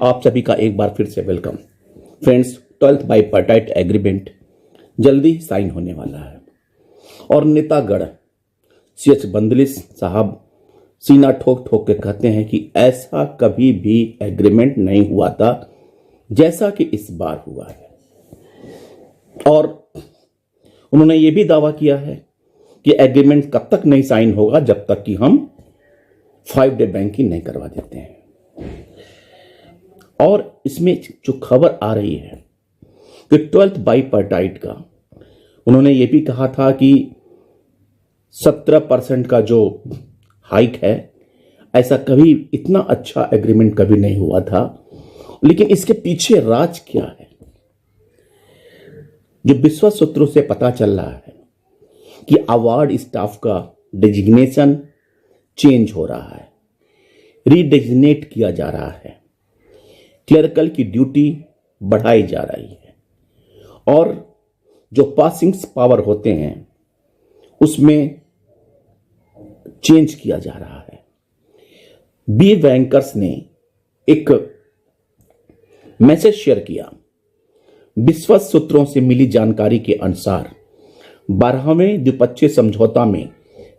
आप सभी का एक बार फिर से वेलकम। फ्रेंड्स, 12th बाईपार्टाइट एग्रीमेंट जल्दी साइन होने वाला है और नेतागढ़ CH बंदलिस साहब सीना ठोक ठोक के कहते हैं कि ऐसा कभी भी एग्रीमेंट नहीं हुआ था जैसा कि इस बार हुआ है। और उन्होंने ये भी दावा किया है कि एग्रीमेंट कब तक नहीं साइन होगा जब तक कि हम 5 डे बैंकिंग नहीं करवा देते हैं। और इसमें जो खबर आ रही है कि 12th बाईपार्टाइट का उन्होंने ये भी कहा था कि 17% का जो हाइक है, ऐसा कभी इतना अच्छा एग्रीमेंट कभी नहीं हुआ था। लेकिन इसके पीछे राज क्या है, जो विश्व सूत्रों से पता चल रहा है कि अवार्ड स्टाफ का डेजिग्नेशन चेंज हो रहा है, रीडेजिग्नेट किया जा रहा है, क्लर्कल की ड्यूटी बढ़ाई जा रही है और जो पासिंग पावर होते हैं उसमें चेंज किया जा रहा है। बी बैंकर्स ने एक मैसेज शेयर किया। विश्वस्त सूत्रों से मिली जानकारी के अनुसार 12वें द्विपक्षीय समझौता में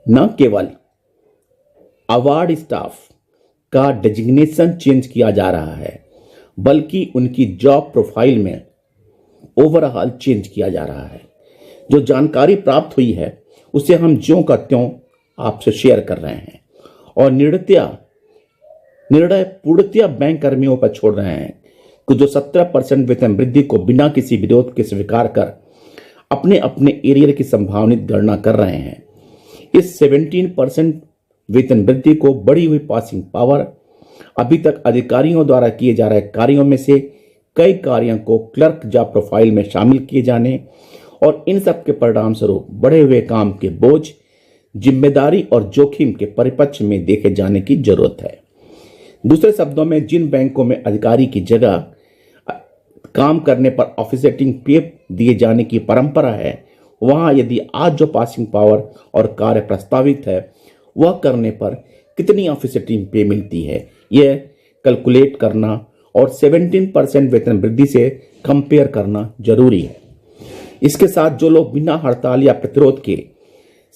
न केवल अवार्ड स्टाफ का डेजिग्नेशन चेंज किया जा रहा है बल्कि उनकी जॉब प्रोफाइल में ओवरऑल चेंज किया जा रहा है। जो जानकारी प्राप्त हुई है उसे हम ज्यों का त्यों आपसे शेयर कर रहे हैं और निर्णय पूर्णतया बैंक कर्मियों पर छोड़ रहे हैं कि जो 17% वेतन वृद्धि को बिना किसी विरोध के स्वीकार कर अपने अपने एरियर की संभावनित गणना कर रहे हैं। इस 17% वेतन वृद्धि को बढ़ी हुई पासिंग पावर, अभी तक अधिकारियों द्वारा किए जा रहे कार्यों में से कई कार्यों को क्लर्क जॉब प्रोफाइल में शामिल किए जाने और इन सब के परिणाम स्वरूप बढ़े हुए काम के बोझ, जिम्मेदारी और जोखिम के परिप्रेक्ष्य में देखे जाने की जरूरत है। दूसरे शब्दों में, जिन बैंकों में अधिकारी की जगह काम करने पर ऑफिसेटिंग पे दिए जाने की परंपरा है, वहां यदि आज जो पासिंग पावर और कार्य प्रस्तावित है वह करने पर कितनी ऑफिसेटिंग पे मिलती है, यह कैलकुलेट करना और 17% वेतन वृद्धि से कंपेयर करना जरूरी है। इसके साथ जो लोग बिना हड़ताल या प्रतिरोध के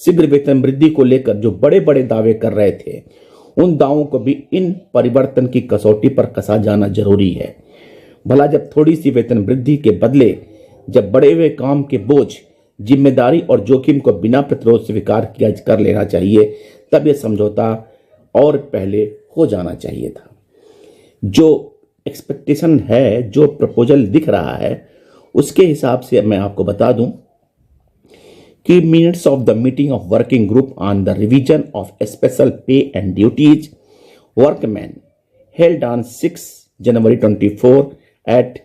शीघ्र वेतन वृद्धि को लेकर जो बड़े बड़े दावे कर रहे थे, उन दावों को भी इन परिवर्तन की कसौटी पर कसा जाना जरूरी है। भला जब थोड़ी सी वेतन वृद्धि के बदले जब बड़े हुए काम के बोझ, जिम्मेदारी और जोखिम को बिना प्रतिरोध स्वीकार किया कर लेना चाहिए, तब यह समझौता और पहले हो जाना चाहिए था। जो एक्सपेक्टेशन है, जो प्रपोजल दिख रहा है, उसके हिसाब से मैं आपको बता दूं कि minutes of the meeting of working group on the revision of special pay and duties workman held on 6 January 24 at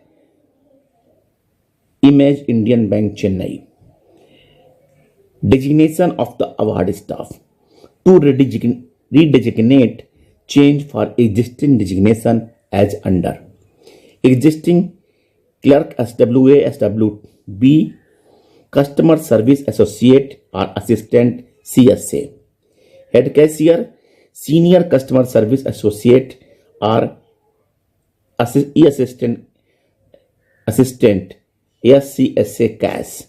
Image Indian Bank Chennai. Designation of the award staff to redesignate change for existing designation as under existing clerk SWA SWB customer service associate or assistant CSA, head cashier senior customer service associate or assistant SCSA cash,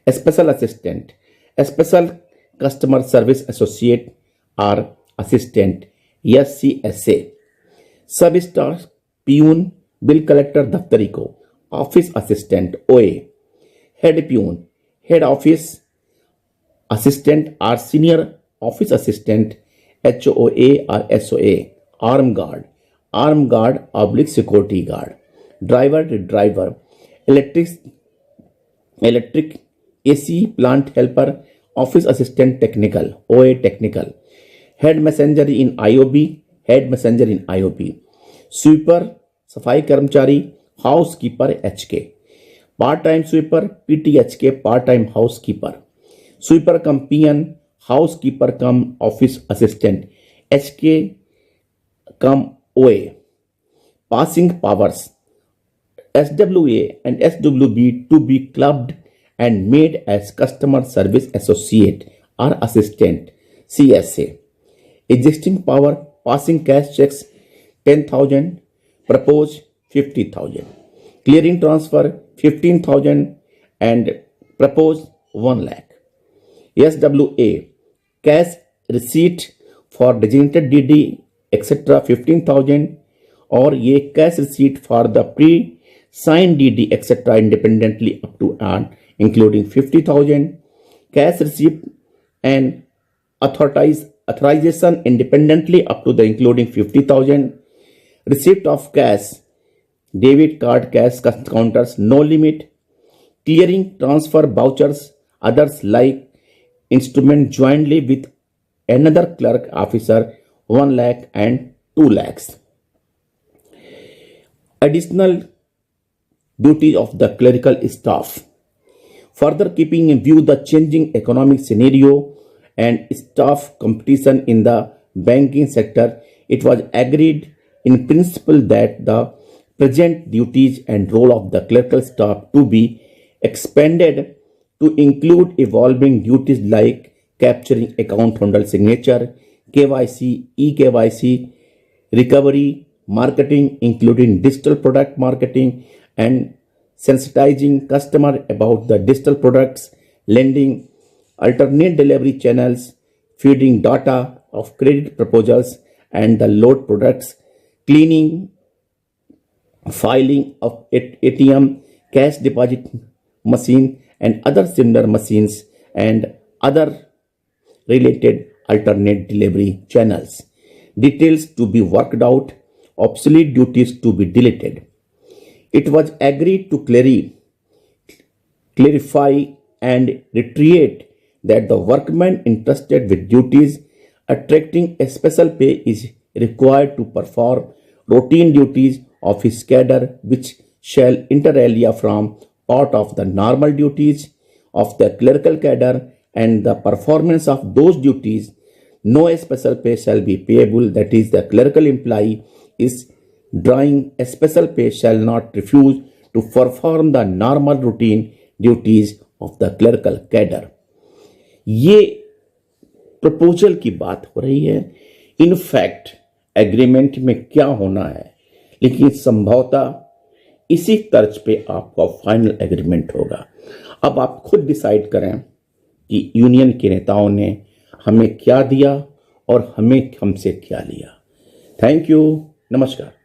special assistant, special customer service associate or assistant SCSA, sub staff peon, bill collector दफ्तरी को office assistant OA, head peon, head office assistant और senior office assistant HOA और SOA, arm guard oblique security guard, driver, electric AC plant helper, office assistant technical OA technical, head messenger in IOB, sweeper सफाई कर्मचारी, housekeeper HK, part time sweeper PTHK part time housekeeper, sweeper cum PN, housekeeper cum office assistant HK cum OA, passing powers SWA and SWB to be clubbed and made as customer service associate or assistant CSA. Existing power passing cash checks 10,000 propose 50,000, clearing transfer 15,000 and propose 1 lakh. SWA, cash receipt for designated DD etc. 15,000, और ये cash receipt for the pre-signed DD etc. independently up to and including 50,000, cash receipt and authorization independently up to the including 50,000, receipt of cash, debit card cash counters no limit, clearing transfer vouchers others like instrument jointly with another clerk officer 1 lakh and 2 lakhs. Additional duties of the clerical staff. Further, keeping in view the changing economic scenario and staff competition in the banking sector, it was agreed in principle that the present duties and role of the clerical staff to be expanded to include evolving duties like capturing account holder signature, KYC, eKYC, recovery, marketing, including digital product marketing, and sensitizing customer about the digital products, lending, alternate delivery channels, feeding data of credit proposals and the load products, cleaning, filing of ATM, cash deposit machine and other similar machines and other related alternate delivery channels. Details to be worked out, obsolete duties to be deleted. It was agreed to clarify and reiterate that the workman entrusted with duties attracting a special pay is required to perform routine duties of his cadre, which shall inter alia from part of the normal duties of the clerical cadre, and the performance of those duties no special pay shall be payable. That is, the clerical employee is drawing a special pay shall not refuse to perform the normal routine duties of the clerical cadre. ये proposal की बात हो रही है. In fact agreement में क्या होना है, लेकिन संभवतः इसी तर्ज पे आपका फाइनल एग्रीमेंट होगा. अब आप खुद डिसाइड करें कि यूनियन के नेताओं ने हमें क्या दिया और हमें हमसे क्या लिया. Thank you. नमस्कार.